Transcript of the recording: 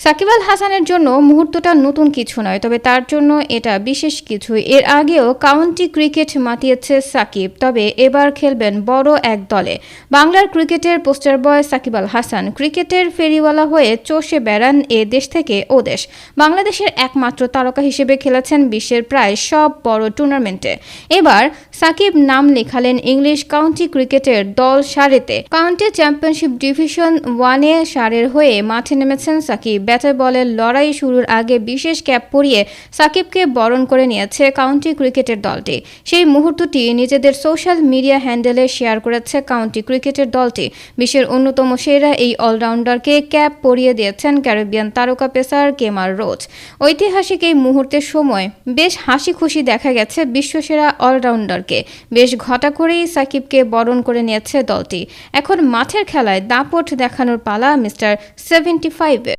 সাকিব আল হাসানের জন্য মুহূর্তটা নতুন কিছু নয়, তবে তার জন্য এটা বিশেষ কিছু। এর আগেও কাউন্টি ক্রিকেট মাতিয়েছে সাকিব, তবে এবার খেলবেন বড় এক দলে। বাংলার ক্রিকেটের পোস্টার বয় সাকিব আল হাসান ক্রিকেটের ফেরিওয়ালা হয়ে চষে বেড়ান এ দেশ থেকে ও দেশ। বাংলাদেশের একমাত্র তারকা হিসেবে খেলেছেন বিশ্বের প্রায় সব বড় টুর্নামেন্টে। এবার সাকিব নাম লেখালেন ইংলিশ কাউন্টি ক্রিকেটের দল সারেতে। কাউন্টি চ্যাম্পিয়নশিপ ডিভিশন 1-এ সারের হয়ে মাঠে নেমেছেন সাকিব। ব্যাটে বলের লড়াই শুরুর আগে বিশেষ ক্যাপ পরিয়ে সাকিবকে বরণ করে নিয়েছে কাউন্টি ক্রিকেটের দলটি। সেই মুহূর্তটি নিজেদের সোশ্যাল মিডিয়া হ্যান্ডেলে শেয়ার করেছে কাউন্টি ক্রিকেটের দলটি। বিশ্বের অন্যতম সেরা এই অলরাউন্ডারকে ক্যাপ পরিয়ে দিয়েছেন ক্যারিবিয়ান তারকা পেসার কেমার রোচ। ঐতিহাসিক এই মুহূর্তের সময় বেশ হাসি খুশি দেখা গেছে বিশ্বসেরা অলরাউন্ডারকে। বেশ ঘটা করেই সাকিবকে বরণ করে নিয়েছে দলটি। এখন মাঠের খেলায় দাপট দেখানোর পালা মিস্টার 75-এর।